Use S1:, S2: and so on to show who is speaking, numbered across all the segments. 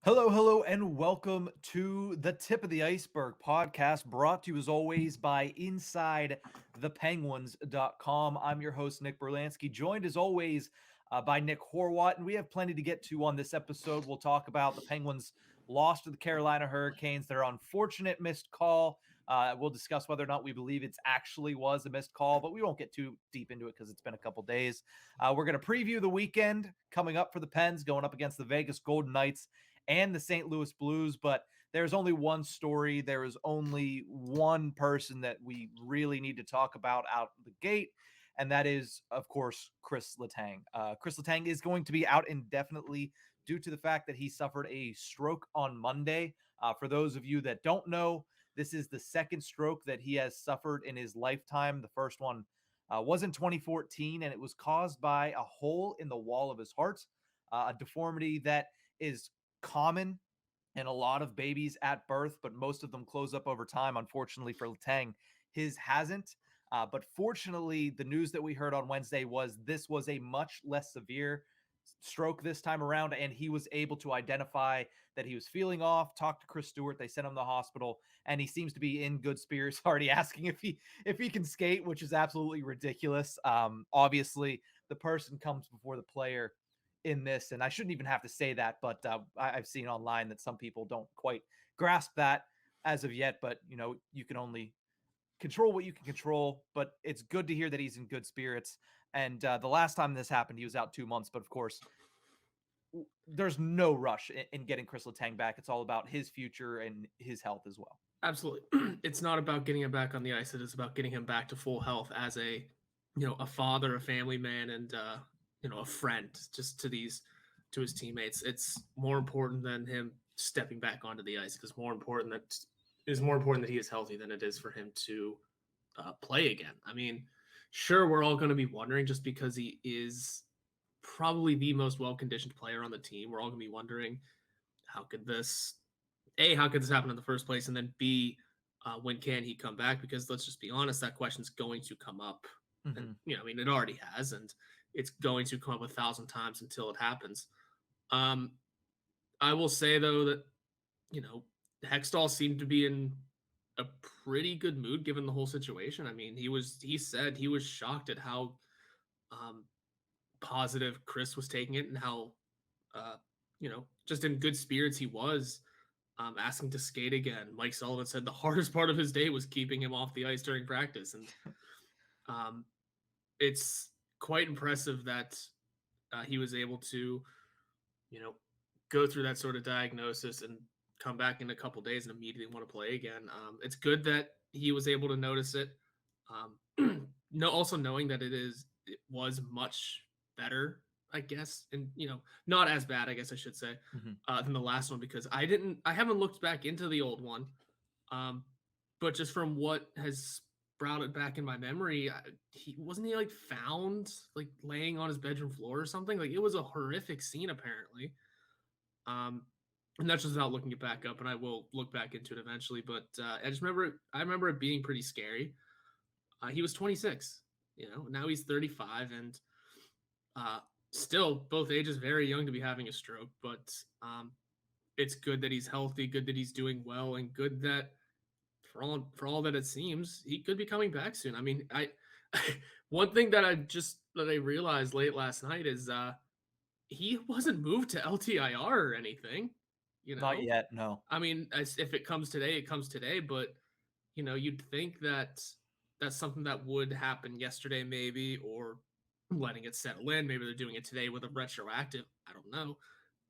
S1: Hello, hello, and welcome to the Tip of the Iceberg podcast, brought to you as always by InsideThePenguins.com. I'm your host, Nick Brlansky, joined as always by Nick Horwat, and we have plenty to get to on this episode. We'll talk about the Penguins' loss to the Carolina Hurricanes, their unfortunate missed call. We'll discuss whether or not we believe it actually was a missed call, but we won't get too deep into it because it's been a couple days. We're going to preview the weekend coming up for the Pens, going up against the Vegas Golden Knights and the St. Louis Blues, but there's only one story. There is only one person that we really need to talk about out the gate, and that is, of course, Kris Letang. Kris Letang is going to be out indefinitely due to the fact that he suffered a stroke on Monday. For those of you that don't know, this is the second stroke that he has suffered in his lifetime. The first one was in 2014, and it was caused by a hole in the wall of his heart, a deformity that is common in a lot of babies at birth, but most of them close up over time. Unfortunately for Letang, his hasn't. But fortunately, the news that we heard on Wednesday was this was a much less severe stroke this time around, and he was able to identify that he was feeling off. Talk to Chris Stewart. They sent him to the hospital, and he seems to be in good spirits. Already asking if he can skate, which is absolutely ridiculous. Obviously, the person comes before the player in this, and I shouldn't even have to say that, but I've seen online that some people don't quite grasp that as of yet. But you can only control what you can control. But it's good to hear that he's in good spirits. And the last time this happened, he was out 2 months. But of course, there's no rush in getting Kris Letang back. It's all about his future and his health as well.
S2: Absolutely. It's not about getting him back on the ice. It is about getting him back to full health as a father, a family man, and a friend just to his teammates. It's more important than him stepping back onto the ice because more important that he is healthy than it is for him to play again. I mean, sure, we're all going to be wondering just because he is probably the most well conditioned player on the team. We're all going to be wondering how could this how could this happen in the first place? And then B, when can he come back? Because let's just be honest, that question's going to come up. And,
S1: Mm-hmm.
S2: it already has, and it's going to come up 1,000 times until it happens. Um, I will say, though, that, Hextall seemed to be in a pretty good mood given the whole situation. I mean, he said he was shocked at how um, positive Kris was taking it and how, just in good spirits he was asking to skate again. Mike Sullivan said the hardest part of his day was keeping him off the ice during practice, and um, it's quite impressive that he was able to, you know, go through that sort of diagnosis and come back in a couple days and immediately want to play again. It's good that he was able to notice it. No, also knowing that it was much better, I guess, and not as bad, I guess I should say,
S1: Mm-hmm.
S2: than the last one because I haven't looked back into the old one, um, but just from what has sprouted back in my memory, he wasn't he like found like laying on his bedroom floor or something. Like it was a horrific scene apparently, um, and that's just without looking it back up. And I will look back into it eventually, but I remember it being pretty scary. He was 26, now he's 35, and uh, still both ages very young to be having a stroke. But it's good that he's healthy, good that he's doing well, and good that for all that it seems, he could be coming back soon. I mean, one thing that I realized late last night is he wasn't moved to LTIR or anything. You
S1: Not
S2: know,
S1: yet, no.
S2: I mean, if it comes today, it comes today. But you'd think that that's something that would happen yesterday, maybe, or letting it settle in. Maybe they're doing it today with a retroactive. I don't know.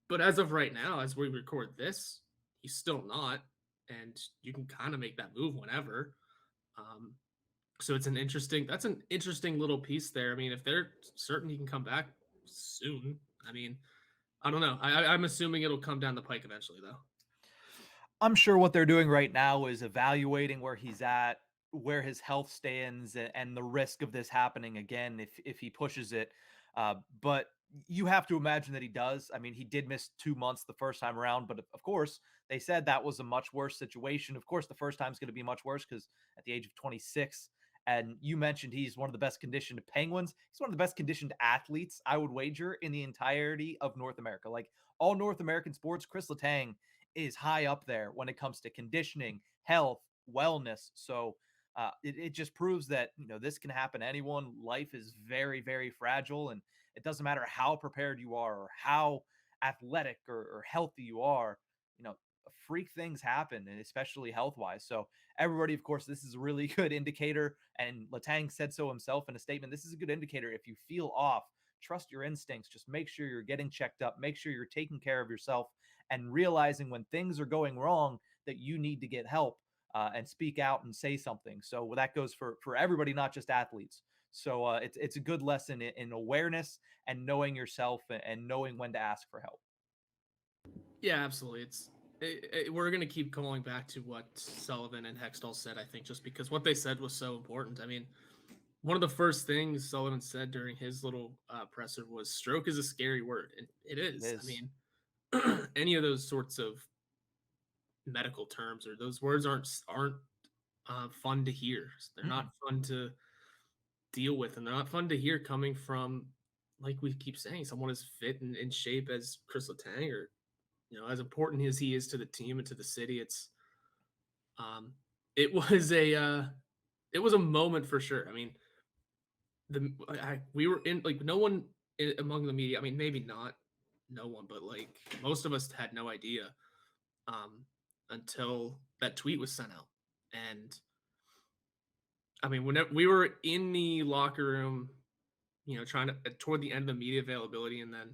S2: But as of right now, as we record this, he's still not, and you can kind of make that move whenever. Um, so that's an interesting little piece there. I mean, if they're certain he can come back soon, I mean, I don't know. I'm assuming it'll come down the pike eventually, though.
S1: I'm sure what they're doing right now is evaluating where he's at, where his health stands, and the risk of this happening again if he pushes it. But you have to imagine that he does. I mean, he did miss 2 months the first time around, but of course they said that was a much worse situation. Of course, the first time is going to be much worse because at the age of 26, And you mentioned he's one of the best conditioned Penguins. He's one of the best conditioned athletes, I would wager, in the entirety of North America. Like all North American sports, Kris Letang is high up there when it comes to conditioning, health, wellness. So it just proves that, this can happen to anyone. Life is very, very fragile, and it doesn't matter how prepared you are or how athletic or healthy you are. You know, freak things happen, and especially health wise. So everybody, of course, this is a really good indicator. And Letang said so himself in a statement. This is a good indicator. If you feel off, trust your instincts. Just make sure you're getting checked up. Make sure you're taking care of yourself and realizing when things are going wrong that you need to get help and speak out and say something. So that goes for everybody, not just athletes. So it's a good lesson in awareness and knowing yourself and knowing when to ask for help.
S2: Yeah, absolutely. We're going to keep going back to what Sullivan and Hextall said, I think, just because what they said was so important. I mean, one of the first things Sullivan said during his little presser was stroke is a scary word. And it
S1: It
S2: is. I
S1: is.
S2: mean, any of those sorts of medical terms or those words aren't fun to hear. They're not fun to deal with, and they're not fun to hear coming from, like we keep saying, someone as fit and in shape as Kris Letang, or as important as he is to the team and to the city. Um, it was a moment for sure. I mean, we were in, like, no one among the media. I mean, maybe not no one, but like most of us had no idea until that tweet was sent out. And I mean, whenever we were in the locker room, trying to toward the end of the media availability, and then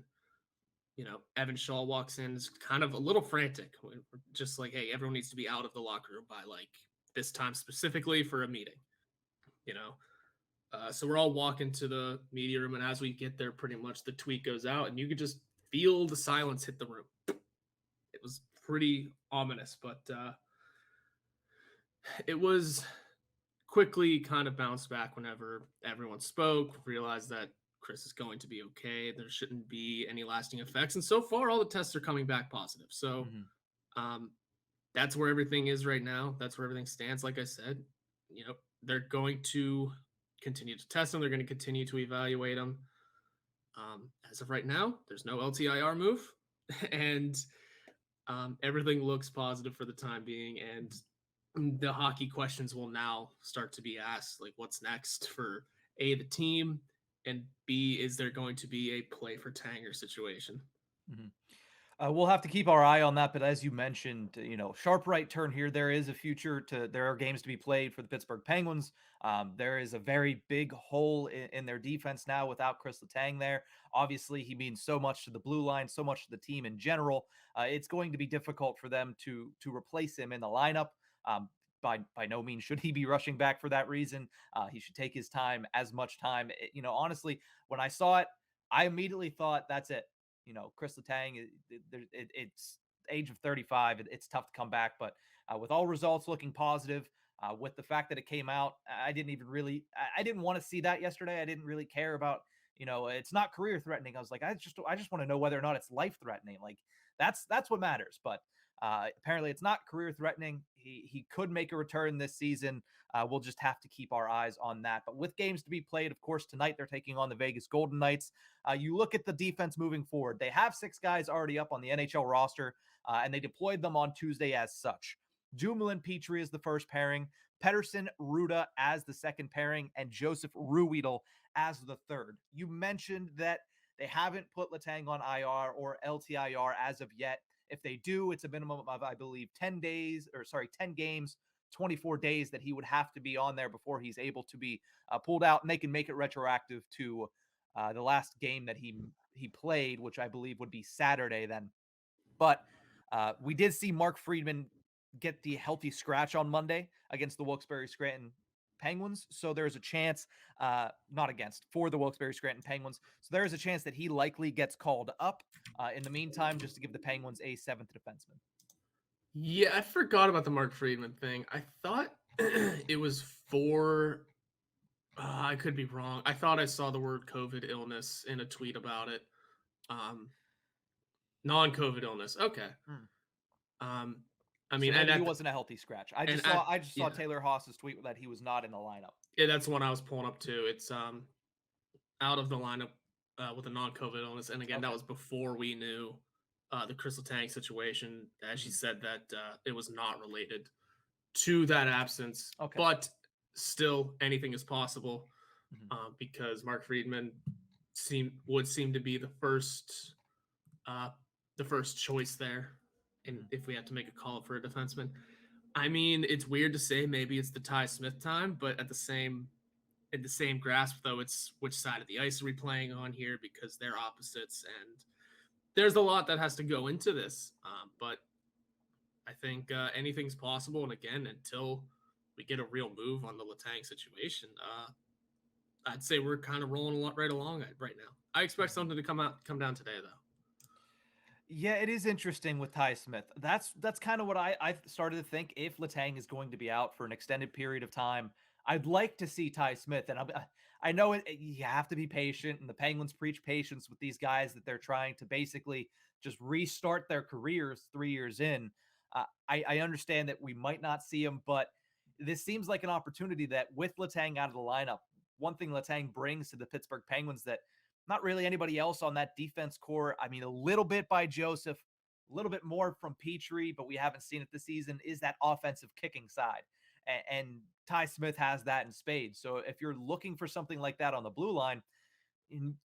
S2: Evan Shaw walks in, is kind of a little frantic. We're just like, hey, everyone needs to be out of the locker room by like this time specifically for a meeting, so we're all walking to the media room, and as we get there, pretty much the tweet goes out, and you could just feel the silence hit the room. It was pretty ominous, but it was quickly kind of bounced back whenever everyone spoke, realized that Kris is going to be okay. There shouldn't be any lasting effects. And so far, all the tests are coming back positive. So that's where everything is right now. That's where everything stands. Like I said, they're going to continue to test them. They're going to continue to evaluate them. As of right now, there's no LTIR move. And everything looks positive for the time being. And the hockey questions will now start to be asked, like what's next for A, the team, and B, is there going to be a play for Tanger situation?
S1: We'll have to keep our eye on that, but as you mentioned, sharp right turn here. There is a future there are games to be played for the Pittsburgh Penguins. There is a very big hole in their defense now without Kris Letang there. Obviously, he means so much to the blue line, so much to the team in general. It's going to be difficult for them to replace him in the lineup. By no means should he be rushing back for that reason. He should take his time, as much time. Honestly, when I saw it, I immediately thought that's it. Kris Letang, it's age of 35. It's tough to come back, but with all results looking positive, with the fact that it came out, I didn't want to see that yesterday. I didn't really care about, it's not career threatening. I was like, I just want to know whether or not it's life threatening. Like that's what matters. But apparently it's not career threatening. He could make a return this season. We'll just have to keep our eyes on that. But with games to be played, of course, tonight they're taking on the Vegas Golden Knights. You look at the defense moving forward. They have 6 guys already up on the NHL roster, and they deployed them on Tuesday as such. Dumoulin Petrie is the first pairing, Pettersson Ruda as the second pairing, and Joseph Ruhwedel as the third. You mentioned that they haven't put Letang on IR or LTIR as of yet. If they do, it's a minimum of, I believe, 10 games, 24 days that he would have to be on there before he's able to be pulled out, and they can make it retroactive to the last game that he played, which I believe would be Saturday then. But we did see Mark Friedman get the healthy scratch on Monday against the Wilkes-Barre Scranton Penguins. So there's a chance, for the Wilkes-Barre Scranton Penguins. So there is a chance that he likely gets called up in the meantime, just to give the Penguins a 7th defenseman.
S2: Yeah, I forgot about the Mark Friedman thing. I thought it was for, I could be wrong. I thought I saw the word COVID illness in a tweet about it. Non-COVID illness. Okay. I mean,
S1: so maybe he wasn't a healthy scratch. I just saw
S2: yeah.
S1: Taylor Haas's tweet that he was not in the lineup.
S2: Yeah, that's the one I was pulling up too. It's out of the lineup with a non-COVID illness, and again, that
S1: Okay.
S2: was before we knew the Kris Letang situation. As she
S1: Mhm.
S2: said that it was not related to that absence,
S1: Okay.
S2: but still, anything is possible
S1: Mhm.
S2: because Mark Friedman would seem to be uh, the first choice there, and
S1: Mhm.
S2: if we had to make a call for a defenseman. I mean, it's weird to say maybe it's the Ty Smith time, but in the same grasp though, it's which side of the ice are we playing on here because they're opposites, and there's a lot that has to go into this. But I think anything's possible, and again, until we get a real move on the Letang situation, I'd say we're kind of rolling a lot right along right now. I expect
S1: Mhm.
S2: something to come down today though.
S1: Yeah, it is interesting with Ty Smith. That's kind of what I started to think. If Letang is going to be out for an extended period of time, I'd like to see Ty Smith. And I know you have to be patient, and the Penguins preach patience with these guys that they're trying to basically just restart their careers 3 years in. I understand that we might not see him, but this seems like an opportunity that with Letang out of the lineup, one thing Letang brings to the Pittsburgh Penguins that not really anybody else on that defense core. I mean, a little bit by Joseph, a little bit more from Petrie, but we haven't seen it this season, is that offensive kicking side. And Ty Smith has that in spades. So if you're looking for something like that on the blue line,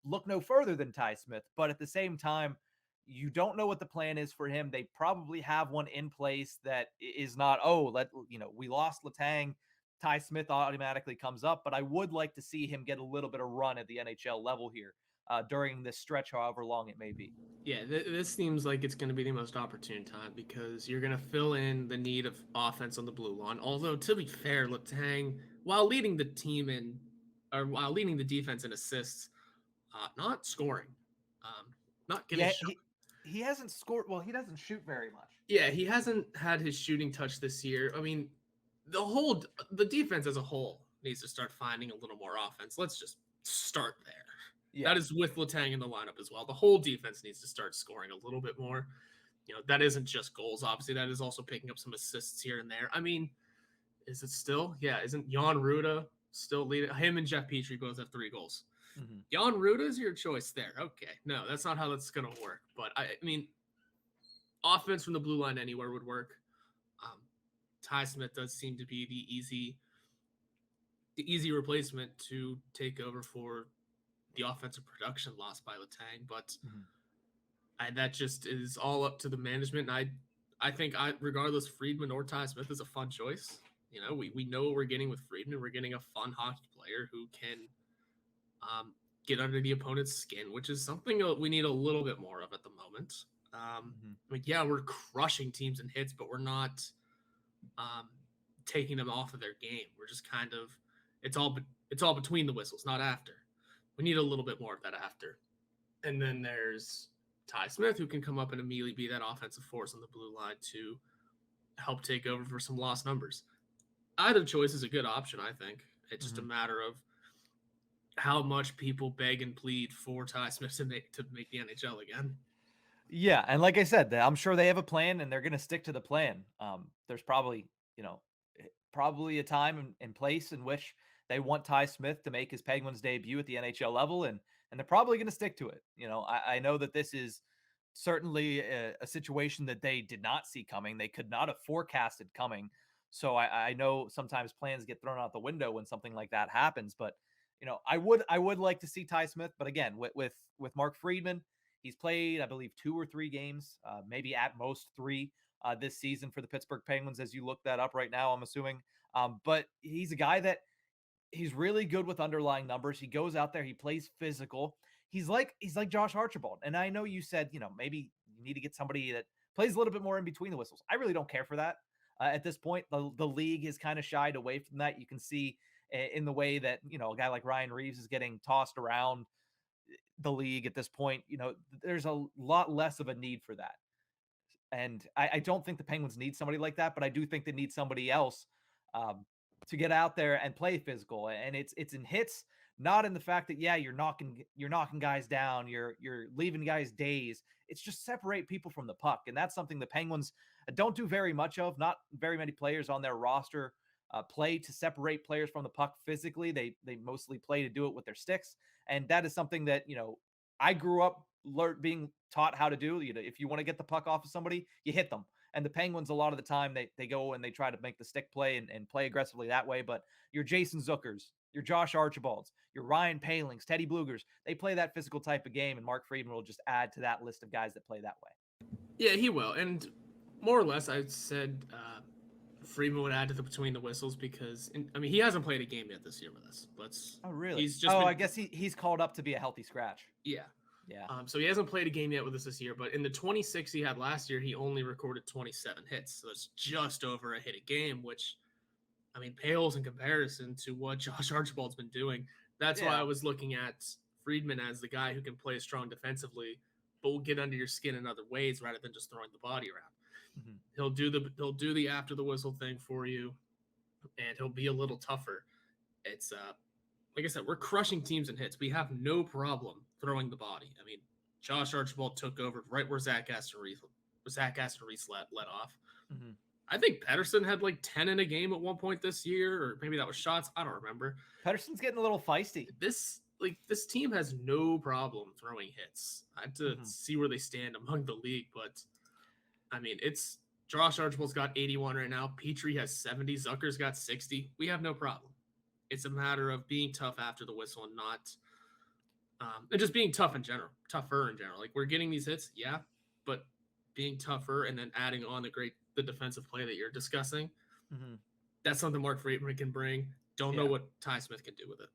S1: look no further than Ty Smith. But at the same time, you don't know what the plan is for him. They probably have one in place that is not, we lost Letang. Ty Smith automatically comes up, but I would like to see him get a little bit of run at the NHL level here during this stretch, however long it may be.
S2: Yeah, this seems like it's going to be the most opportune time because you're going to fill in the need of offense on the blue line. Although, to be fair, Letang, while leading the team in, or while leading the defense in assists, not scoring, um, not getting
S1: Yeah,
S2: shot.
S1: he hasn't scored. Well, he doesn't shoot very much.
S2: Yeah, he hasn't had his shooting touch this year. I mean, the defense as a whole needs to start finding a little more offense. Let's just start there.
S1: Yeah.
S2: That is with Letang in the lineup as well. The whole defense needs to start scoring a little bit more. That isn't just goals. Obviously, that is also picking up some assists here and there. I mean, is it still? Yeah, isn't Jan Ruda still leading? Him and Jeff Petrie both have 3 goals.
S1: Hmm.
S2: Jan Ruda is your choice there. Okay, no, that's not how that's gonna work. But I mean, offense from the blue line anywhere would work. Um, Ty Smith does seem to be the easy replacement to take over for the offensive production lost by Letang, but
S1: Hmm.
S2: that just is all up to the management. And I think regardless, Friedman or Ty Smith is a fun choice. We know what we're getting with Friedman. We're getting a fun hockey player who can um, get under the opponent's skin, which is something we need a little bit more of at the moment.
S1: Hmm.
S2: Yeah, we're crushing teams in hits, but we're not um, taking them off of their game. We're just kind of it's all between the whistles, not after. We need a little bit more of that after. And then there's Ty Smith, who can come up and immediately be that offensive force on the blue line to help take over for some lost numbers. Either choice is a good option, I think. It's just a
S1: Hmm.
S2: matter of how much people beg and plead for Ty Smith to make the NHL again.
S1: Yeah, and like I said, I'm sure they have a plan and they're going to stick to the plan. There's probably, probably a time and place in which they want Ty Smith to make his Penguins debut at the NHL level, and they're probably going to stick to it. I know that this is certainly a situation that they did not see coming. They could not have forecasted coming. So I know sometimes plans get thrown out the window when something like that happens. But I would like to see Ty Smith. But again, with Mark Friedman, he's played I believe 2 or 3 games, maybe at most three this season for the Pittsburgh Penguins. As you look that up right now, I'm assuming. But he's a guy that he's really good with underlying numbers. He goes out there, he plays physical. He's like Josh Archibald. And I know you said, maybe you need to get somebody that plays a little bit more in between the whistles. I really don't care for that. At this point, the league has kind of shied away from that. You can see in the way that, a guy like Ryan Reeves is getting tossed around the league at this point. There's a lot less of a need for that. And I don't think the Penguins need somebody like that, but I do think they need somebody else um, to get out there and play physical. And it's in hits, not in the fact that you're knocking guys down, you're leaving guys dazed. It's just separate people from the puck, and that's something the Penguins don't do very much of. Not very many players on their roster play to separate players from the puck physically. They mostly play to do it with their sticks, and that is something that I grew up being taught how to do. If you want to get the puck off of somebody, you hit them. And the Penguins, a lot of the time, they go and they try to make the stick play and play aggressively that way. But your Jason Zuckers, your Josh Archibalds, your Ryan Palings, Teddy Blugers, they play that physical type of game, and Mark Friedman will just add to that list of guys that play that way.
S2: Yeah, he will. And more or less, I said Friedman would add to the between the whistles because, he hasn't played a game yet this year with us.
S1: Oh, really?
S2: He's just
S1: I guess he's called up to be a healthy scratch.
S2: Yeah.
S1: Yeah.
S2: So he hasn't played a game yet with us this year, but in the 26 he had last year, he only recorded 27 hits. So it's just over a hit a game, which, pales in comparison to what Josh Archibald's been doing. That's why I was looking at Friedman as the guy who can play strong defensively, but will get under your skin in other ways rather than just throwing the body around. Mm-hmm. He'll do the after the whistle thing for you, and he'll be a little tougher. It's like I said, we're crushing teams in hits. We have no problem throwing the body. Josh Archibald took over right where Zach Aston-Reese let off. Mm-hmm. I think Pettersson had like 10 in a game at one point this year, or maybe that was shots. I don't remember.
S1: Pettersson's getting a little feisty.
S2: This team has no problem throwing hits. I had to see where they stand among the league, but it's Josh Archibald's got 81 right now. Petrie has 70. Zucker's got 60. We have no problem. It's a matter of being tough after the whistle and not, and just being tougher in general. Like, we're getting these hits, yeah, but being tougher and then adding on the defensive play that you're discussing. Mm-hmm. That's something Mark Friedman can bring. Don't know what Ty Smith can do with it.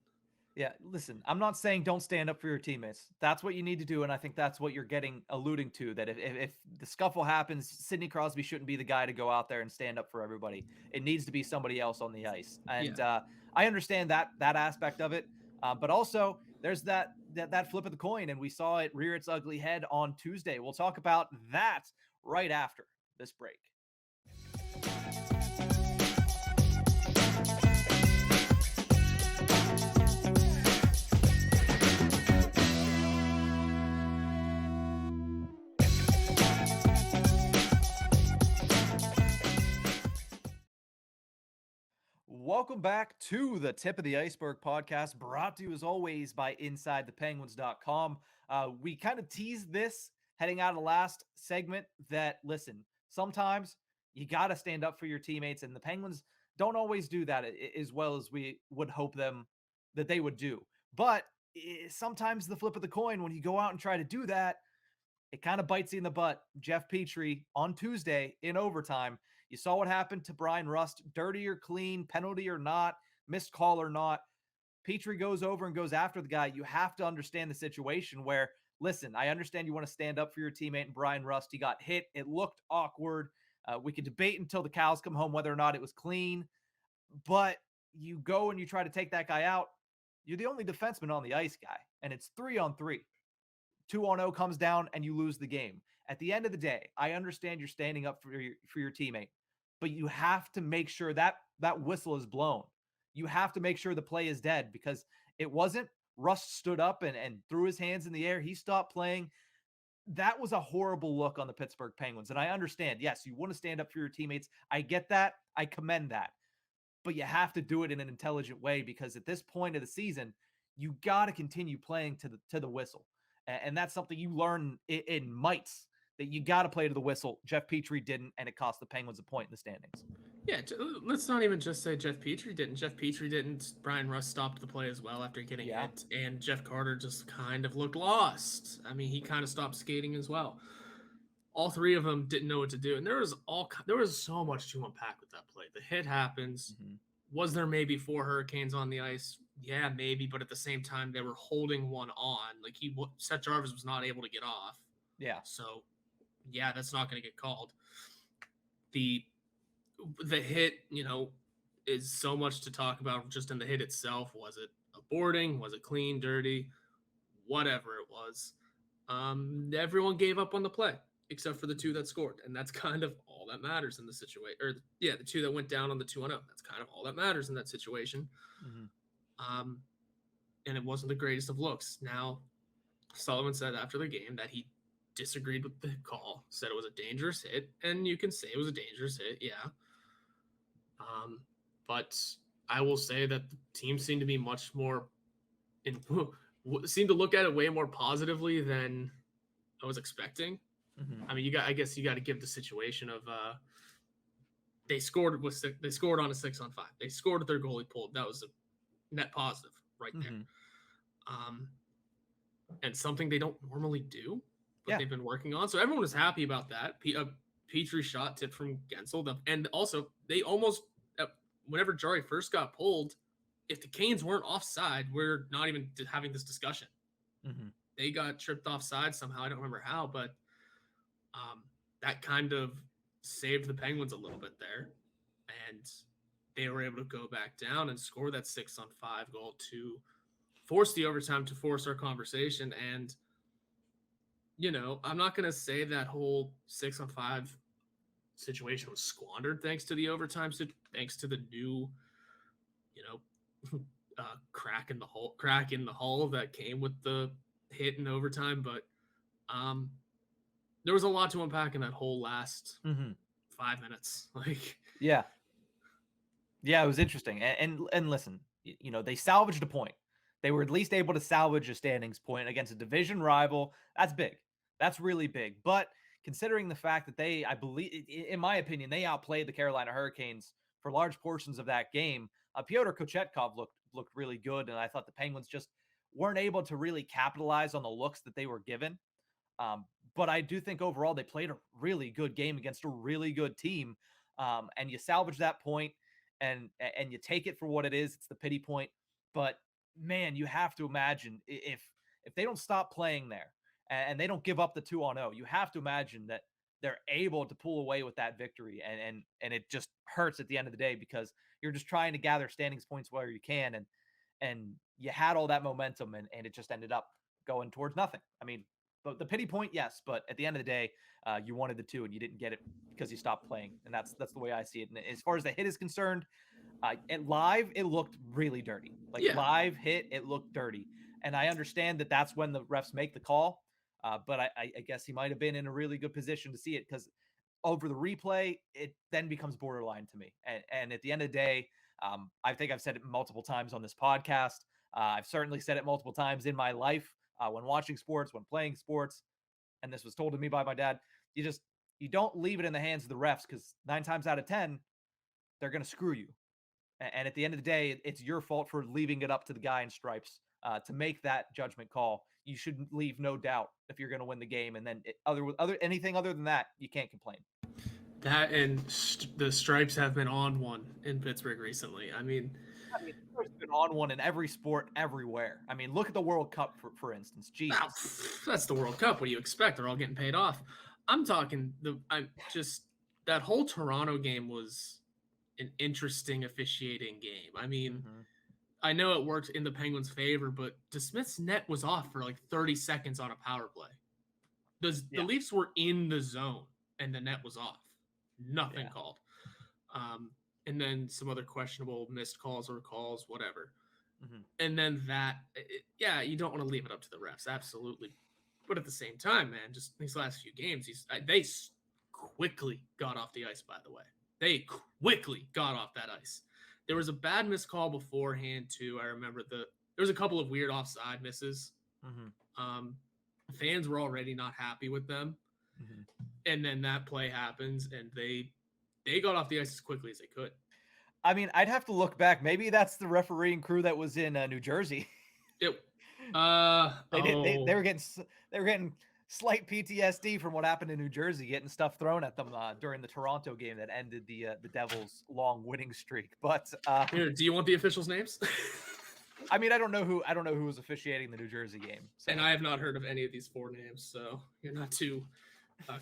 S1: Yeah, listen, I'm not saying don't stand up for your teammates. That's what you need to do, and I think that's what you're alluding to, that if the scuffle happens, Sidney Crosby shouldn't be the guy to go out there and stand up for everybody. It needs to be somebody else on the ice. And I understand that aspect of it, but also there's that flip of the coin, and we saw it rear its ugly head on Tuesday. We'll talk about that right after this break. Welcome back to the Tip of the Ice-Burgh podcast, brought to you as always by InsideThePenguins.com. We kind of teased this heading out of the last segment that, listen, sometimes you got to stand up for your teammates, and the Penguins don't always do that as well as we would hope them that they would do. But sometimes the flip of the coin, when you go out and try to do that, it kind of bites you in the butt. Jeff Petrie on Tuesday in overtime, you saw what happened to Brian Rust, dirty or clean, penalty or not, missed call or not. Petrie goes over and goes after the guy. You have to understand the situation where, listen, I understand you want to stand up for your teammate, and Brian Rust, he got hit. It looked awkward. We could debate until the cows come home whether or not it was clean, but you go and you try to take that guy out. You're the only defenseman on the ice, guy, and it's 3-on-3. 2-on-0 comes down and you lose the game. At the end of the day, I understand you're standing up for your teammate, but you have to make sure that whistle is blown. You have to make sure the play is dead, because it wasn't. Rust stood up and threw his hands in the air. He stopped playing. That was a horrible look on the Pittsburgh Penguins. And I understand, yes, you want to stand up for your teammates. I get that. I commend that. But you have to do it in an intelligent way, because at this point of the season, you got to continue playing to the whistle. And that's something you learn in mites, that you got to play to the whistle. Jeff Petrie didn't, and it cost the Penguins a point in the standings.
S2: Yeah, let's not even just say Jeff Petrie didn't. Jeff Petrie didn't. Brian Rust stopped the play as well after getting hit, and Jeff Carter just kind of looked lost. He kind of stopped skating as well. All three of them didn't know what to do, and there was so much to unpack with that play. The hit happens. Mm-hmm. Was there maybe 4 Hurricanes on the ice? Yeah, maybe, but at the same time, they were holding one on. Like, Seth Jarvis was not able to get off.
S1: Yeah.
S2: So, yeah, that's not going to get called. The hit, is so much to talk about just in the hit itself. Was it a boarding? Was it clean, dirty? Whatever it was. Everyone gave up on the play except for the 2 that scored, and that's kind of all that matters in the situation. Or, yeah, the 2 that went down on the 2-0. That's kind of all that matters in that situation. Mm-hmm. And it wasn't the greatest of looks. Now, Sullivan said after the game that he disagreed with the call, said it was a dangerous hit, and you can say it was a dangerous hit, yeah. but I will say that the team seemed to be much more seemed to look at it way more positively than I was expecting.
S1: Mm-hmm.
S2: I mean, I guess you got to give the situation of they scored on a 6-on-5. They scored with their goalie pulled. That was a net positive right there.
S1: Mm-hmm.
S2: And something they don't normally do, but
S1: Yeah.
S2: they've been working on. So everyone was happy about that. Petrie shot tipped from Gensel, and also they almost whenever Jari first got pulled, if the Canes weren't offside, we're not even having this discussion.
S1: Mm-hmm.
S2: They got tripped offside somehow. I don't remember how, but that kind of saved the Penguins a little bit there, and they were able to go back down and score that 6-on-5 goal to force the overtime, to force our conversation. And I'm not going to say that whole 6-on-5 situation was squandered thanks to the overtime, thanks to the new, crack in the hull that came with the hit in overtime. But there was a lot to unpack in that whole last 5 minutes.
S1: Yeah, it was interesting. And listen, they salvaged a point. They were at least able to salvage a standings point against a division rival. That's big. That's really big. But considering the fact that I believe, in my opinion, they outplayed the Carolina Hurricanes for large portions of that game. Pyotr Kochetkov looked really good, and I thought the Penguins just weren't able to really capitalize on the looks that they were given. But I do think overall they played a really good game against a really good team, and you salvage that point, and you take it for what it is. It's the pity point, but man, you have to imagine if they don't stop playing there and they don't give up the 2-0, you have to imagine that they're able to pull away with that victory, and it just hurts at the end of the day because you're just trying to gather standings points where you can, and you had all that momentum, and it just ended up going towards nothing. I mean, the pity point, yes, but at the end of the day, you wanted the 2 and you didn't get it because you stopped playing, and that's the way I see it. And as far as the hit is concerned, live it looked really dirty. Live hit, it looked dirty, and I understand that that's when the refs make the call, but I guess he might have been in a really good position to see it because over the replay, it then becomes borderline to me. And at the end of the day, I think I've said it multiple times on this podcast. I've certainly said it multiple times in my life. When watching sports, when playing sports, and this was told to me by my dad, you don't leave it in the hands of the refs because 9 times out of 10, they're going to screw you. And at the end of the day, it's your fault for leaving it up to the guy in stripes to make that judgment call. You should leave no doubt if you're going to win the game, and then anything other than that, you can't complain.
S2: That and the stripes have been on one in Pittsburgh recently. I mean,
S1: it's been on one in every sport, everywhere. I mean, look at the World Cup, for instance. Jesus.
S2: That's the World Cup. What do you expect? They're all getting paid off. I'm talking that whole Toronto game was an interesting officiating game. I mean, I know it worked in the Penguins' favor, but DeSmith's net was off for like 30 seconds on a power play. The Leafs were in the zone, and the net was off. Nothing called. And then some other questionable missed calls or calls, whatever. And then you don't want to leave it up to the refs, absolutely. But at the same time, man, just these last few games, they quickly got off the ice, by the way. They quickly got off that ice. There was a bad missed call beforehand, too. I remember there was a couple of weird offside misses. Fans were already not happy with them. And then that play happens, and they got off the ice as quickly as they could.
S1: I mean, I'd have to look back. Maybe that's the refereeing crew that was in New Jersey.
S2: They
S1: were getting slight PTSD from what happened in New Jersey, getting stuff thrown at them during the Toronto game that ended the Devils' long winning streak. But
S2: here, do you want the officials' names?
S1: I mean, I don't know who was officiating the New Jersey game.
S2: So. And I have not heard of any of these 4 names, so you're not too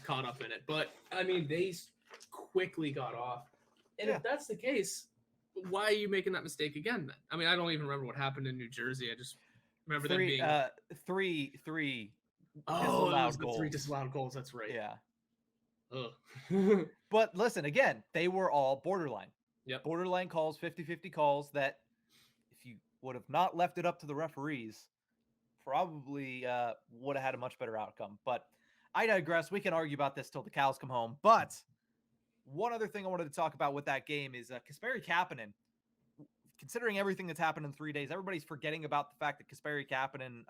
S2: caught up in it. But I mean, they quickly got off. And if that's the case, why are you making that mistake again then? I mean, I don't even remember what happened in New Jersey. I just remember them being
S1: three
S2: disallowed goals. 3 disallowed goals. That's right.
S1: Yeah. But listen, again, they were all borderline.
S2: Yep.
S1: Borderline calls, 50-50 calls that if you would have not left it up to the referees, probably would have had a much better outcome. But I digress. We can argue about this till the cows come home. But one other thing I wanted to talk about with that game is Kasperi Kapanen considering everything that's happened in 3 days, everybody's forgetting about the fact that Kasperi Kapanen,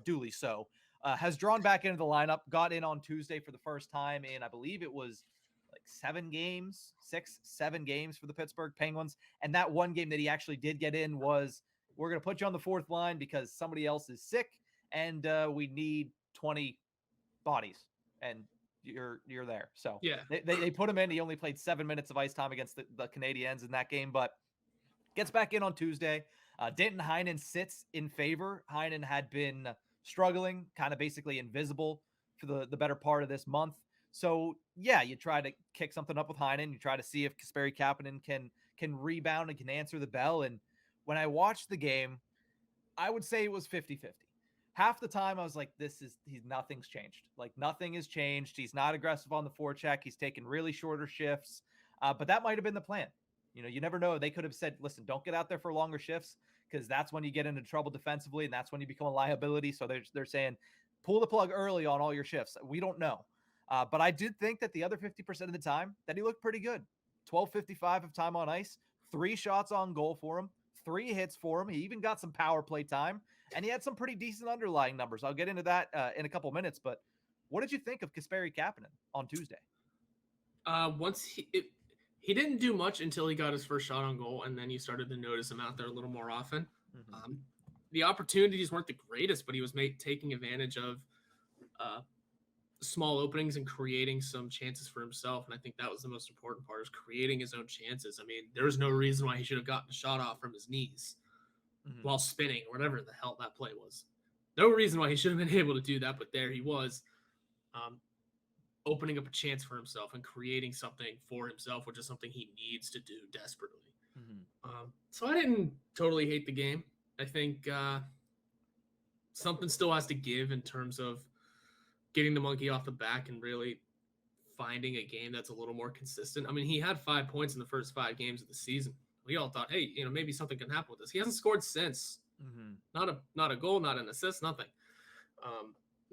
S1: duly so, has drawn back into the lineup, got in on Tuesday for the first time in, I believe it was like 7 games for the Pittsburgh Penguins. And that one game that he actually did get in was, we're going to put you on the fourth line because somebody else is sick and we need 20 bodies. And you're there. So
S2: Yeah.
S1: they put him in. He only played 7 minutes of ice time against the Canadiens in that game, but gets back in on Tuesday. Danton Heinen sits in favor. Heinen had been struggling, kind of basically invisible for the better part of this month. So yeah, you try to kick something up with Heinen. You try to see if Kasperi Kapanen can rebound and can answer the bell. And when I watched the game, I would say it was 50-50. Half the time I was like, nothing's changed. Like nothing has changed. He's not aggressive on the forecheck. He's taking really shorter shifts. But that might have been the plan. You never know. They could have said, listen, don't get out there for longer shifts because that's when you get into trouble defensively and that's when you become a liability. So they're saying, pull the plug early on all your shifts. We don't know. But I did think that the other 50% of the time that he looked pretty good. 12:55 of time on ice, 3 shots on goal for him, 3 hits for him. He even got some power play time, and he had some pretty decent underlying numbers. I'll get into that in a couple minutes. But what did you think of Kasperi Kapanen on Tuesday?
S2: Once he didn't do much until he got his first shot on goal, and then you started to notice him out there a little more often. Mm-hmm. The opportunities weren't the greatest, but he was taking advantage of small openings and creating some chances for himself. And I think that was the most important part, is creating his own chances. I mean, there was no reason why he should have gotten a shot off from his knees while spinning or whatever the hell that play was. No reason why he should have been able to do that, but there he was, opening up a chance for himself and creating something for himself, which is something he needs to do desperately. So I didn't totally hate the game. I think something still has to give in terms of getting the monkey off the back and really finding a game that's a little more consistent. I mean, he had 5 points in the first 5 games of the season. We all thought, hey, maybe something can happen with this. He hasn't scored since. Not a goal, not an assist, nothing.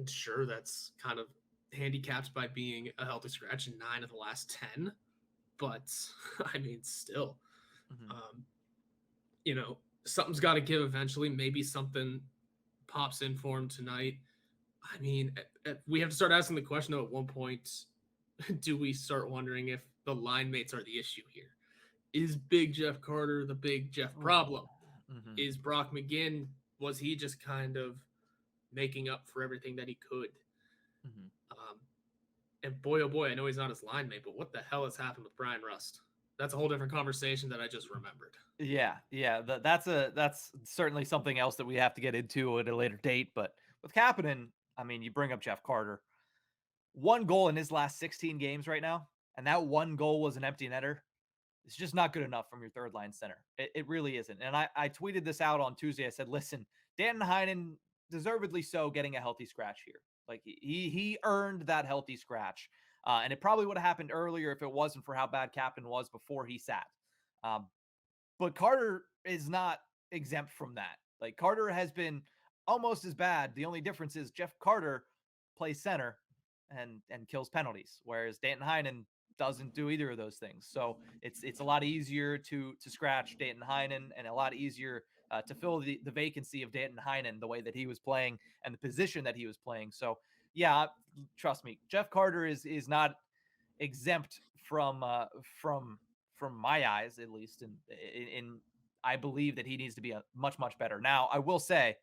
S2: Sure, that's kind of handicapped by being a healthy scratch in 9 of the last 10. But, I mean, still. Something's got to give eventually. Maybe something pops in for him tonight. I mean, we have to start asking the question, though, at one point, do we start wondering if the line mates are the issue here? Is Big Jeff Carter the Big Jeff problem? Is Brock McGinn, was he just kind of making up for everything that he could? And boy, oh boy, I know he's not his line mate, but what the hell has happened with Brian Rust? That's a whole different conversation that I just remembered.
S1: Yeah. That's certainly something else that we have to get into at a later date. But with Kapanen, I mean, you bring up Jeff Carter. 1 goal in his last 16 games right now, and that 1 goal was an empty netter. It's just not good enough from your third line center. It really isn't. And I tweeted this out on Tuesday. I said, listen, Danton Heinen, deservedly so, getting a healthy scratch here. Like he earned that healthy scratch. And it probably would have happened earlier if it wasn't for how bad Kapanen was before he sat. But Carter is not exempt from that. Like Carter has been almost as bad. The only difference is Jeff Carter plays center and kills penalties, whereas Danton Heinen doesn't do either of those things. So it's a lot easier to scratch Danton Heinen and a lot easier to fill the vacancy of Danton Heinen the way that he was playing and the position that he was playing. So yeah, trust me, Jeff Carter is not exempt from my eyes, at least. In I believe that he needs to be a much better. Now, I will say,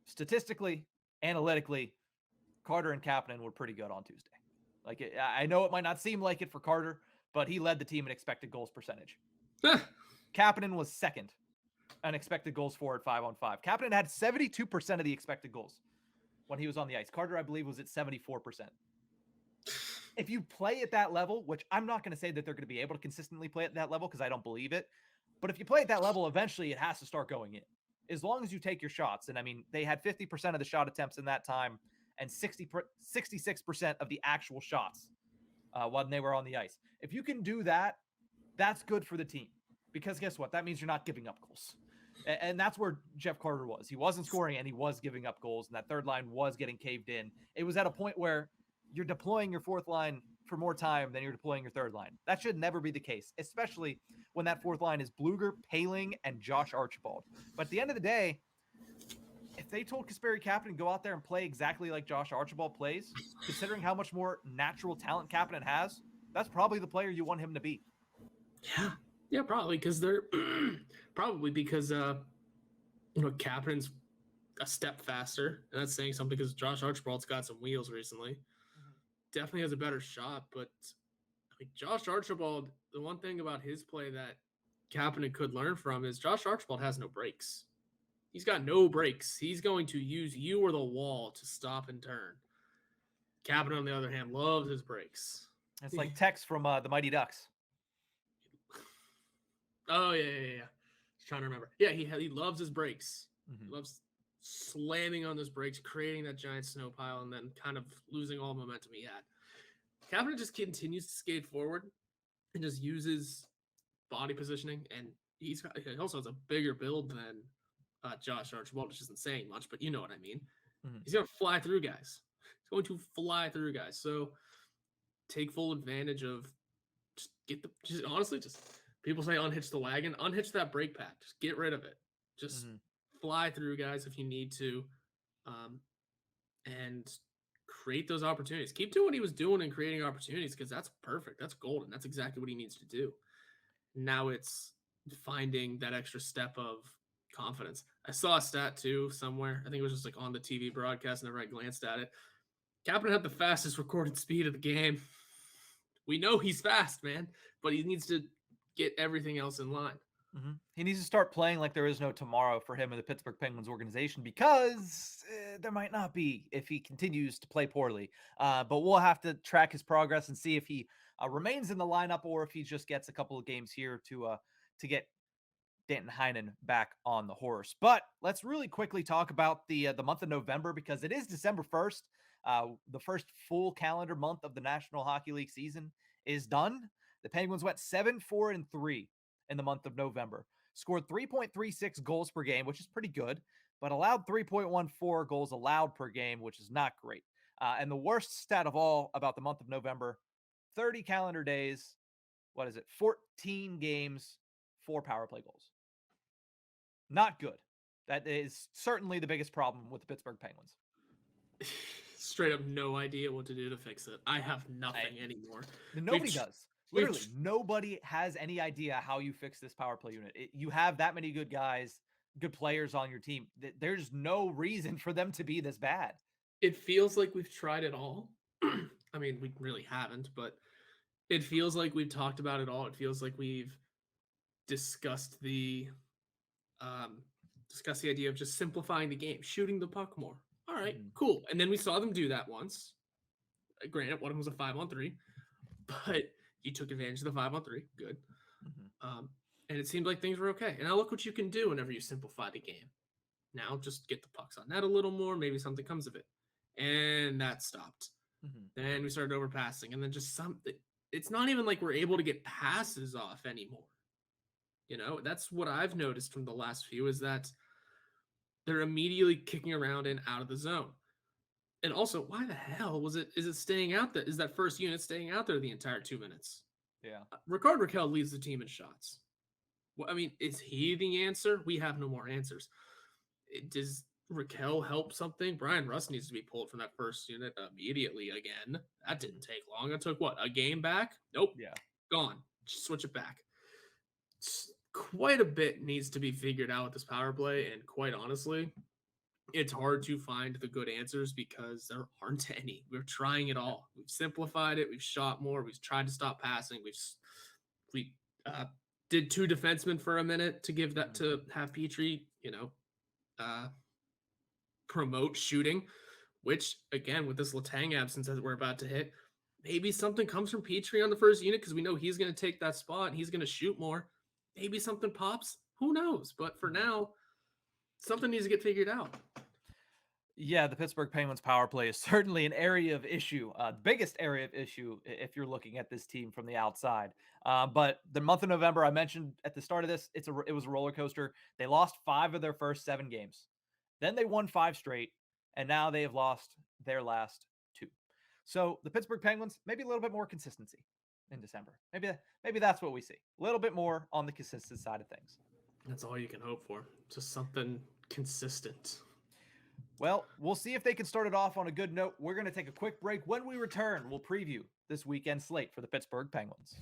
S1: statistically, analytically, Carter and Kapanen were pretty good on Tuesday. Like, I know it might not seem like it for Carter, but he led the team in expected goals percentage. Kapanen was second on expected goals for at 5-on-5. Kapanen had 72% of the expected goals when he was on the ice. Carter, I believe, was at 74%. If you play at that level, which I'm not going to say that they're going to be able to consistently play at that level because I don't believe it, but if you play at that level, eventually it has to start going in. As long as you take your shots. And I mean, they had 50% of the shot attempts in that time and 66% of the actual shots when they were on the ice. If you can do that, that's good for the team. Because guess what? That means you're not giving up goals. And that's where Jeff Carter was. He wasn't scoring and he was giving up goals. And that third line was getting caved in. It was at a point where you're deploying your fourth line for more time than you're deploying your third line. That should never be the case, especially when that fourth line is Bluger, Paling, and Josh Archibald. But at the end of the day, if they told Kasperi Kapanen go out there and play exactly like Josh Archibald plays, considering how much more natural talent Kapanen has, that's probably the player you want him to be.
S2: Yeah, probably because they're Kapanen's a step faster, and that's saying something because Josh Archibald's got some wheels recently. Definitely has a better shot, but Josh Archibald, the one thing about his play that Kapanen could learn from is Josh Archibald has no brakes. He's got no brakes. He's going to use you or the wall to stop and turn. Kapanen, on the other hand, loves his brakes.
S1: It's like Tex from the Mighty Ducks.
S2: Oh, yeah. Just trying to remember. Yeah, he loves his brakes. He loves slamming on those brakes, creating that giant snow pile, and then kind of losing all momentum he had. Kapanen just continues to skate forward and just uses body positioning, and he also has a bigger build than Josh Archibald, which isn't saying much, but you know what I mean. He's going to fly through guys. He's going to fly through guys. So take full advantage of honestly, people say unhitch the wagon, unhitch that brake pad. Just get rid of it. Just fly through guys if you need to, and create those opportunities. Keep doing what he was doing and creating opportunities because that's perfect. That's golden. That's exactly what he needs to do. Now it's finding that extra step of confidence. I saw a stat too somewhere. I think it was just like on the TV broadcast, and I glanced at it. Kapanen had the fastest recorded speed of the game. We know he's fast, man, but he needs to get everything else in line.
S1: He needs to start playing like there is no tomorrow for him in the Pittsburgh Penguins organization because there might not be if he continues to play poorly. But we'll have to track his progress and see if he remains in the lineup or if he just gets a couple of games here to get Danton Heinen back on the horse. But let's really quickly talk about the month of November because it is December 1st. The first full calendar month of the National Hockey League season is done. The Penguins went 7-4-3 in the month of November, scored 3.36 goals per game, which is pretty good, but allowed 3.14 goals allowed per game, which is not great. And the worst stat of all about the month of November, 30 calendar days, 14 games, 4 power play goals. Not good. That is certainly the biggest problem with the Pittsburgh Penguins.
S2: Straight up no idea what to do to fix it. I have nothing anymore.
S1: Nobody does. Literally, nobody has any idea how you fix this power play unit. You have that many good guys, good players on your team. There's no reason for them to be this bad.
S2: It feels like we've tried it all. I mean, we really haven't, but it feels like we've talked about it all. It feels like we've discussed the idea of just simplifying the game, shooting the puck more. All right, cool. And then we saw them do that once. Granted, one of them was a 5-on-3, but you took advantage of the 5-on-3. Good. And it seemed like things were okay. And now look what you can do whenever you simplify the game. Now just get the pucks on net a little more. Maybe something comes of it. And that stopped. Then we started overpassing. And then just something. It's not even like we're able to get passes off anymore. You know, that's what I've noticed from the last few is that they're immediately kicking around and out of the zone. And also, why the hell is it staying out there? Is that first unit staying out there the entire 2 minutes?
S1: Yeah.
S2: Ricard Raquel leads the team in shots. Well, I mean, is he the answer? We have no more answers. Does Raquel help something? Brian Rust needs to be pulled from that first unit immediately again. That didn't take long. It took, a game back? Nope.
S1: Yeah.
S2: Gone. Just switch it back. Quite a bit needs to be figured out with this power play, and quite honestly, it's hard to find the good answers because there aren't any. We're trying it all. We've simplified it. We've shot more. We've tried to stop passing. We did 2 defensemen for a minute to give that to have Petrie, promote shooting, which again with this Letang absence that we're about to hit, maybe something comes from Petrie on the first unit because we know he's going to take that spot and he's going to shoot more. Maybe something pops. Who knows? But for now, something needs to get figured out.
S1: Yeah, the Pittsburgh Penguins power play is certainly an area of issue, the biggest area of issue if you're looking at this team from the outside. But the month of November, I mentioned at the start of this, it was a roller coaster. They lost 5 of their first 7 games. Then they won 5 straight, and now they have lost their last 2. So the Pittsburgh Penguins, maybe a little bit more consistency. in December. Maybe that's what we see. A little bit more on the consistent side of things.
S2: That's all you can hope for. Just something consistent.
S1: Well, we'll see if they can start it off on a good note. We're going to take a quick break. When we return, we'll preview this weekend slate for the Pittsburgh Penguins.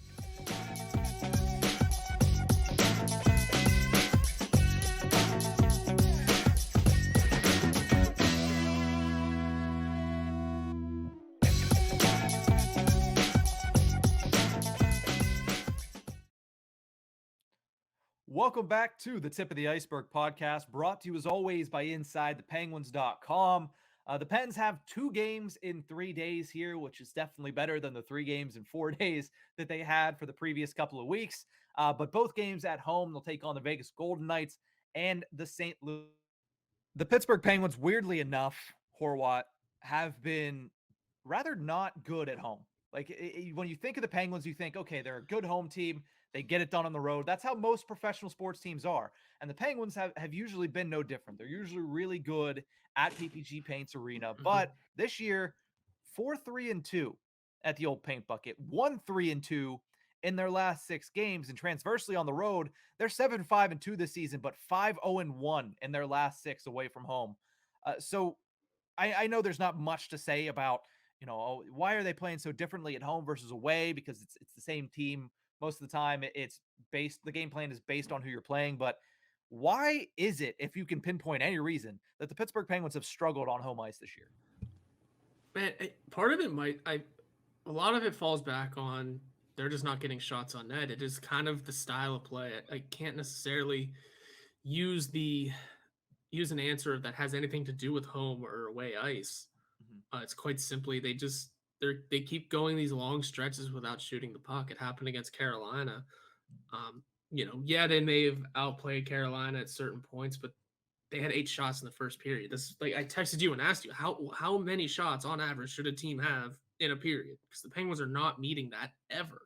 S1: Welcome back to the Tip of the Ice-Burgh podcast, brought to you as always by InsideThePenguins.com. The Pens have 2 games in 3 days here, which is definitely better than the 3 games in 4 days that they had for the previous couple of weeks. But both games at home, they'll take on the Vegas Golden Knights and the St. Louis. The Pittsburgh Penguins, weirdly enough, Horwat, have been rather not good at home. Like when you think of the Penguins, you think, okay, they're a good home team. They get it done on the road. That's how most professional sports teams are. And the Penguins have usually been no different. They're usually really good at PPG Paints Arena. But this year, 4-3-2 at the old paint bucket, 1-3-2 in their last 6 games. And transversely on the road, they're 7-5-2 this season, but 5-0-1 in their last 6 away from home. So I know there's not much to say about, why are they playing so differently at home versus away? Because it's the same team. Most of the time, the game plan is based on who you're playing. But why is it, if you can pinpoint any reason, that the Pittsburgh Penguins have struggled on home ice this year?
S2: Man, part of it a lot of it falls back on they're just not getting shots on net. It is kind of the style of play. I can't necessarily use an answer that has anything to do with home or away ice. It's quite simply they keep going these long stretches without shooting the puck. It happened against Carolina. They may have outplayed Carolina at certain points, but they had 8 shots in the first period. This, like, I texted you and asked you how many shots on average should a team have in a period? Because the Penguins are not meeting that ever.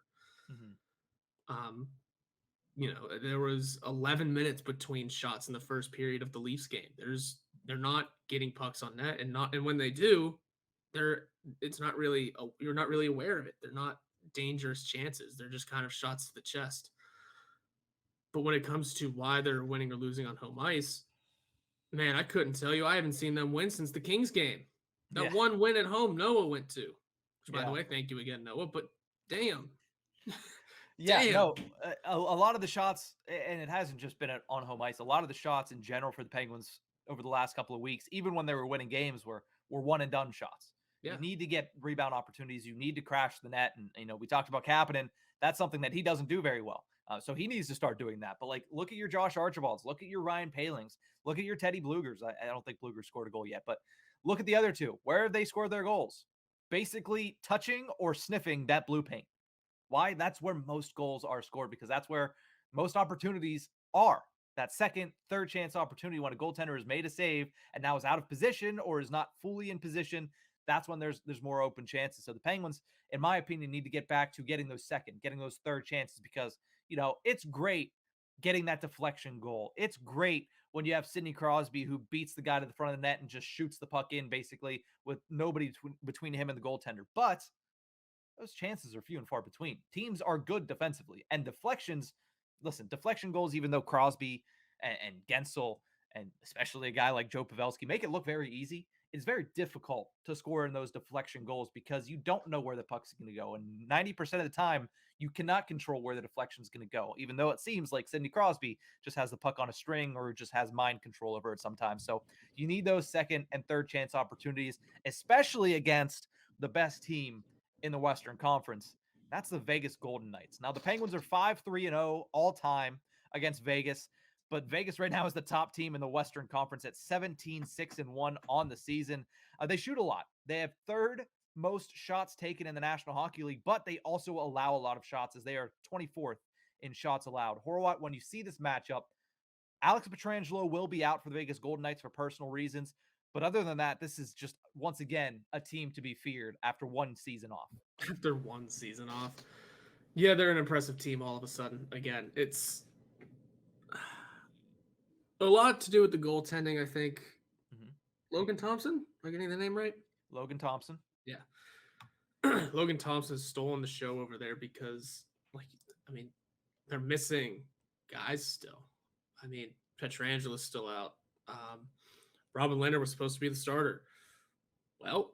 S2: There was 11 minutes between shots in the first period of the Leafs game. They're not getting pucks on net, and when they do, you're not really aware of it. They're not dangerous chances. They're just kind of shots to the chest. But when it comes to why they're winning or losing on home ice, man, I couldn't tell you. I haven't seen them win since the Kings game. That one win at home Noah went to. Which, by the way, thank you again, Noah. But damn.
S1: A lot of the shots, and it hasn't just been on home ice, a lot of the shots in general for the Penguins over the last couple of weeks, even when they were winning games, were one and done shots. Yeah. You need to get rebound opportunities. You need to crash the net. And, we talked about Kapanen. That's something that he doesn't do very well. So he needs to start doing that. But, look at your Josh Archibalds. Look at your Ryan Palings. Look at your Teddy Blugers. I don't think Blugers scored a goal yet. But look at the other 2. Where have they scored their goals? Basically touching or sniffing that blue paint. Why? That's where most goals are scored, because that's where most opportunities are. That second, third chance opportunity when a goaltender has made a save and now is out of position or is not fully in position, that's when there's more open chances. So the Penguins, in my opinion, need to get back to getting those second, getting those third chances, because, it's great getting that deflection goal. It's great when you have Sidney Crosby, who beats the guy to the front of the net and just shoots the puck in, basically with nobody between him and the goaltender. But those chances are few and far between. Teams are good defensively, and deflection goals, even though Crosby and Gensel, and especially a guy like Joe Pavelski, make it look very easy, it's very difficult to score in those deflection goals because you don't know where the puck's going to go. And 90% of the time, you cannot control where the deflection is going to go, even though it seems like Sidney Crosby just has the puck on a string or just has mind control over it sometimes. So you need those second and third chance opportunities, especially against the best team in the Western Conference. That's the Vegas Golden Knights. Now, the Penguins are 5-3-0 all time against Vegas, but Vegas right now is the top team in the Western Conference at 17-6-1 on the season. They shoot a lot. They have 3rd most shots taken in the National Hockey League, but they also allow a lot of shots, as they are 24th in shots allowed. Horwat, when you see this matchup, Alex Pietrangelo will be out for the Vegas Golden Knights for personal reasons. But other than that, this is just, once again, a team to be feared after one season off.
S2: After one season off. Yeah, they're an impressive team all of a sudden. Again, it's a lot to do with the goaltending, I think. Logan Thompson? Am I getting the name right?
S1: Logan Thompson.
S2: Yeah. Logan Thompson's stolen the show over there because, like, I mean, they're missing guys still. I mean, Pietrangela's still out. Robin Leonard was supposed to be the starter. Well.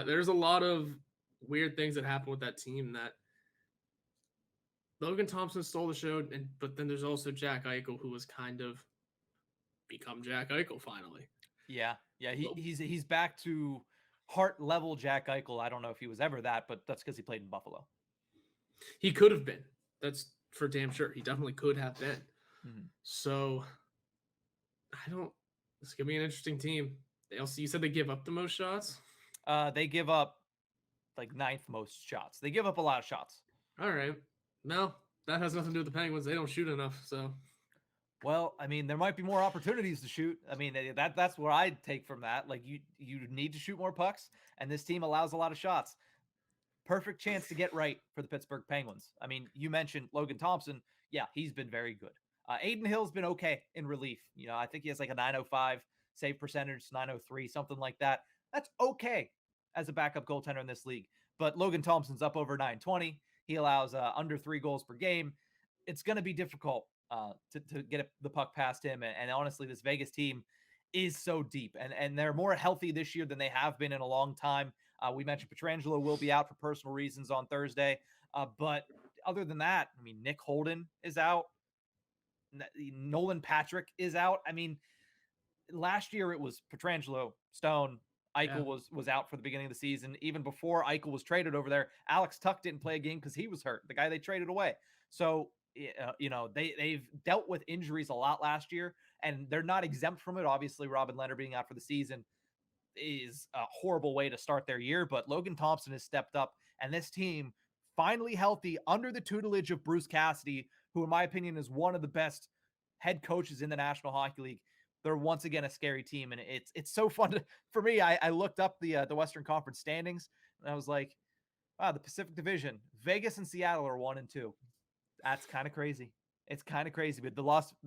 S2: There's a lot of weird things that happen with that team that Logan Thompson stole the show, but then there's also Jack Eichel, who has kind of become Jack Eichel finally.
S1: Yeah. He's back to heart level Jack Eichel. I don't know if he was ever that, but that's because he played in Buffalo.
S2: He could have been. That's for damn sure. He definitely could have been.
S1: Mm-hmm.
S2: So This is gonna be an interesting team. They also, you said they give up the most shots.
S1: They give up like 9th most shots. They give up a lot of shots.
S2: All right. No, that has nothing to do with the Penguins. They don't shoot enough. So,
S1: well, I mean, there might be more opportunities to shoot. I mean, that's what I take from that. Like you need to shoot more pucks, and this team allows a lot of shots. Perfect chance to get right for the Pittsburgh Penguins. I mean, you mentioned Logan Thompson. Yeah, he's been very good. Adin Hill's been okay in relief. You know, I think he has like a 905 save percentage, 903, something like that. That's okay as a backup goaltender in this league. But Logan Thompson's up over 920. He allows under 3 goals per game. It's going to be difficult to get the puck past him. And honestly, this Vegas team is so deep. And they're more healthy this year than they have been in a long time. We mentioned Pietrangelo will be out for personal reasons on Thursday. But other than that, I mean, Nick Holden is out. Nolan Patrick is out. I mean, last year it was Pietrangelo, Stone, Eichel was out for the beginning of the season. Even before Eichel was traded over there, Alex Tuch didn't play a game because he was hurt, the guy they traded away. So, you know, they've dealt with injuries a lot last year, and they're not exempt from it. Obviously, Robin Leonard being out for the season is a horrible way to start their year, but Logan Thompson has stepped up, and this team finally healthy under the tutelage of Bruce Cassidy, who in my opinion is one of the best head coaches in the National Hockey League. They're once again a scary team, and it's so fun for me. I looked up the Western Conference standings, and I was like, wow, the Pacific Division, Vegas and Seattle are 1 and 2. That's kind of crazy. It's kind of crazy, but the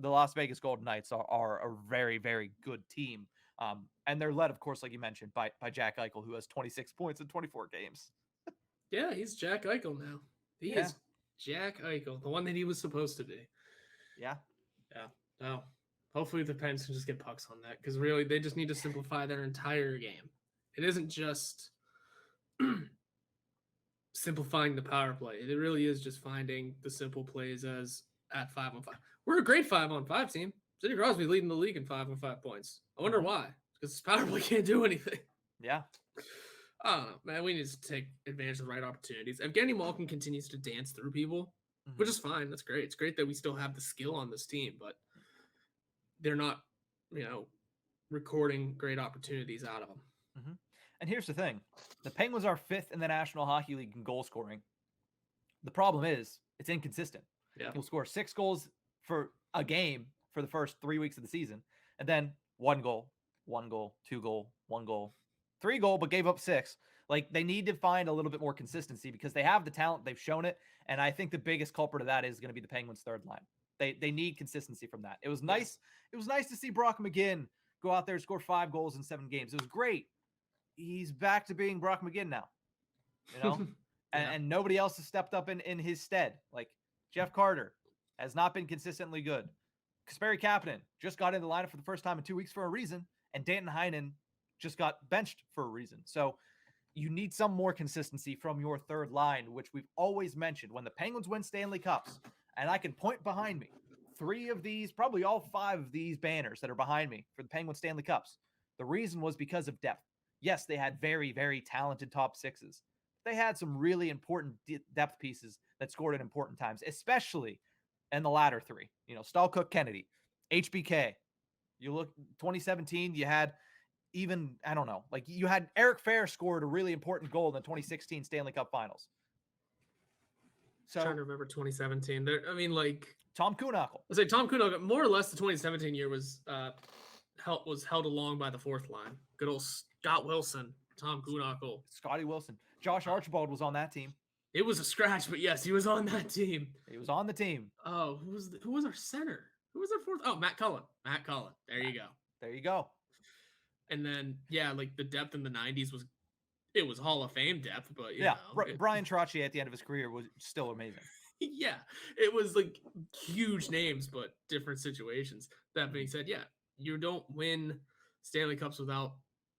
S1: Las Vegas Golden Knights are a very, very good team. And they're led, of course, like you mentioned, by Jack Eichel, who has 26 points in 24 games.
S2: Yeah, he's Jack Eichel now. He is Jack Eichel, the one that he was supposed to be.
S1: Yeah.
S2: No. Hopefully the Pens can just get pucks on that, because really they just need to simplify their entire game. It isn't just simplifying the power play. It really is just finding the simple plays as at 5-on-5. We're a great 5-on-5 team. Sidney Crosby leading the league in 5-on-5 points. I wonder why. Because his power play can't do anything.
S1: Yeah.
S2: I don't know, man. We need to take advantage of the right opportunities. Evgeny Malkin continues to dance through people, which is fine. That's great. It's great that we still have the skill on this team, but they're not, recording great opportunities out of them.
S1: Mm-hmm. And here's the thing. The Penguins are 5th in the National Hockey League in goal scoring. The problem is it's inconsistent.
S2: Yeah.
S1: You'll score 6 goals for a game for the first 3 weeks of the season, and then 1 goal, 2 goal, 1 goal, 3 goal, but gave up 6. Like, they need to find a little bit more consistency because they have the talent. They've shown it. And I think the biggest culprit of that is going to be the Penguins' third line. They need consistency from that. It was nice. It was nice to see Brock McGinn go out there and score 5 goals in 7 games. It was great. He's back to being Brock McGinn now, and nobody else has stepped up in his stead. Like Jeff Carter has not been consistently good. Kasperi Kapanen just got in the lineup for the first time in 2 weeks for a reason, and Danton Heinen just got benched for a reason. So you need some more consistency from your third line, which we've always mentioned. When the Penguins win Stanley Cups, and I can point behind me, 3 of these, probably all 5 of these banners that are behind me for the Penguins Stanley Cups, the reason was because of depth. Yes, they had very, very talented top 6s. They had some really important depth pieces that scored at important times, especially in the latter 3. Stahlcook, Kennedy, HBK. You look 2017, you had even, I don't know, like you had Eric Fair scored a really important goal in the 2016 Stanley Cup Finals. So,
S2: trying to remember 2017.
S1: Tom Kuhnhackl.
S2: I say Tom Kuhnhackl, more or less the 2017 year was held along by the fourth line. Good old Scott Wilson, Tom Kuhnhackl.
S1: Scotty Wilson. Josh Archibald was on that team.
S2: It was a scratch, but yes, he was on that team.
S1: He was on the team.
S2: Oh, who was our center? Who was our fourth? Oh, Matt Cullen. There you go.
S1: There you go.
S2: And then, the depth in the 90s was it was Hall of Fame depth, but
S1: Brian Trottier at the end of his career was still amazing.
S2: Yeah, it was like huge names, but different situations. That being said, yeah, you don't win Stanley Cups without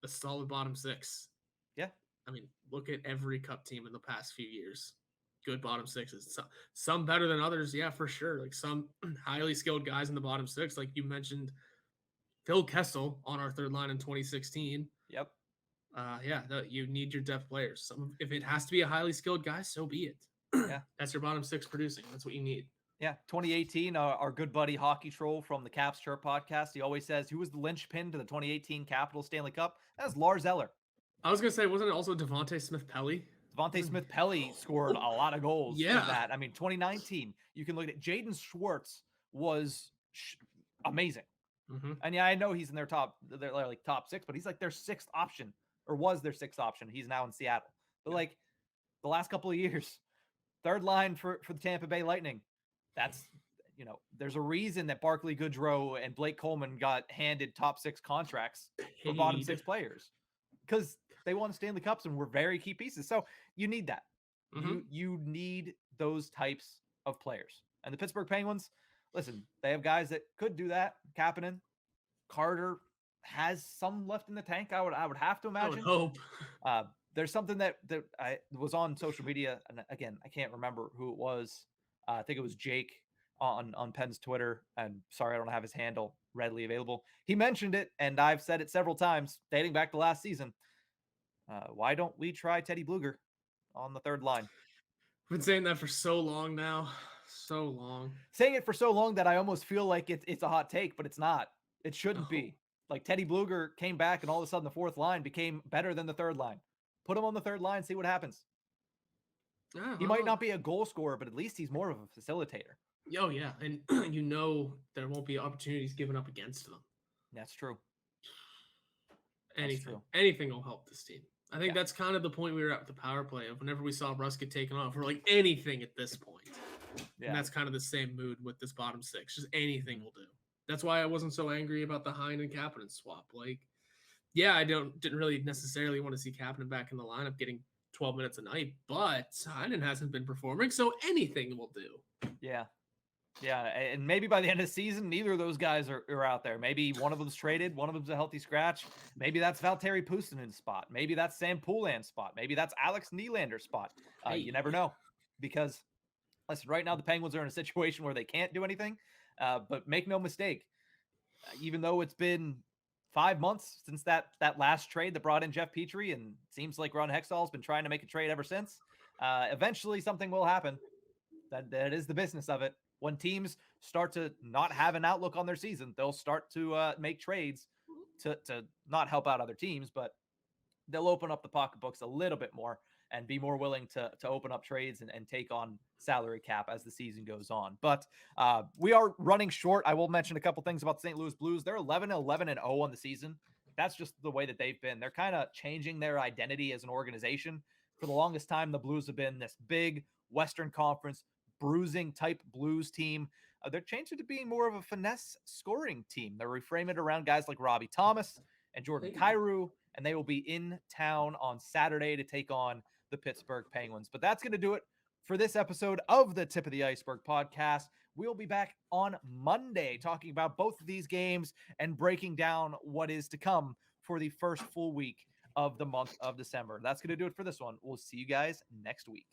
S2: a solid bottom six.
S1: Yeah.
S2: I mean, look at every cup team in the past few years. Good bottom sixes. Some better than others, yeah, for sure. Like some highly skilled guys in the bottom six, like you mentioned, Phil Kessel on our third line in 2016.
S1: Yep.
S2: You need your depth players. If it has to be a highly skilled guy, so be it.
S1: Yeah.
S2: That's your bottom six producing. That's what you need.
S1: Yeah. 2018, our good buddy Hockey Troll from the Caps Chirp podcast, he always says, who was the linchpin to the 2018 Capitals Stanley Cup? That was Lars Eller.
S2: I was going to say, wasn't it also Devontae Smith-Pelly?
S1: Devontae Smith-Pelly scored a lot of goals in that. I mean, 2019, you can look at it. Jaden Schwartz was amazing.
S2: Mm-hmm.
S1: And yeah, I know he's in their top six, but he's like their sixth option, or was their sixth option. He's now in Seattle. But like the last couple of years, third line for the Tampa Bay Lightning. That's, there's a reason that Barclay Goodrow and Blake Coleman got handed top six contracts for bottom six players because they won Stanley Cups and were very key pieces. So you need that. Mm-hmm. You need those types of players. And the Pittsburgh Penguins, listen, they have guys that could do that. Kapanen, Carter has some left in the tank. I would have to imagine.
S2: I would hope.
S1: There's something that I was on social media, and again, I can't remember who it was. I think it was Jake on Penn's Twitter. And sorry, I don't have his handle readily available. He mentioned it, and I've said it several times dating back to last season. Why don't we try Teddy Bluger on the third line?
S2: I've been saying that for so long now. So long.
S1: Saying it for so long that I almost feel like it's a hot take, but it's not. It shouldn't be. Like Teddy Bluger came back and all of a sudden the fourth line became better than the third line. Put him on the third line, see what happens. He might not be a goal scorer, but at least he's more of a facilitator.
S2: Oh, yeah. And there won't be opportunities given up against them.
S1: That's true.
S2: Anything will help this team. I think that's kind of the point we were at with the power play of whenever we saw Russ get taken off. We're like, anything at this point. Yeah. And that's kind of the same mood with this bottom six. Just anything will do. That's why I wasn't so angry about the Hein and Kapanen swap. Like, yeah, I didn't really necessarily want to see Kapanen back in the lineup getting 12 minutes a night, but Heinen hasn't been performing, so anything will do.
S1: Yeah. Yeah, and maybe by the end of the season, neither of those guys are out there. Maybe one of them's traded, one of them's a healthy scratch. Maybe that's Valtteri Pustinen's spot. Maybe that's Sam Poulin spot. Maybe that's Alex Nylander's spot. You never know. Because, listen, right now the Penguins are in a situation where they can't do anything. But make no mistake, even though it's been 5 months since that last trade that brought in Jeff Petrie, and it seems like Ron Hextall's been trying to make a trade ever since, eventually something will happen. That is the business of it. When teams start to not have an outlook on their season, they'll start to make trades to not help out other teams, but they'll open up the pocketbooks a little bit more and be more willing to open up trades and take on salary cap as the season goes on. But we are running short. I will mention a couple things about the St. Louis Blues. They're 11-11-0 on the season. That's just the way that they've been. They're kind of changing their identity as an organization. For the longest time, the Blues have been this big Western Conference bruising type Blues team. They're changing to being more of a finesse scoring team. They're reframing it around guys like Robbie Thomas and Jordan Kyrou, and they will be in town on Saturday to take on the Pittsburgh Penguins. But that's going to do it for this episode of the Tip of the Ice-Burgh podcast. We'll be back on Monday talking about both of these games and breaking down what is to come for the first full week of the month of December. That's going to do it for this one. We'll see you guys next week.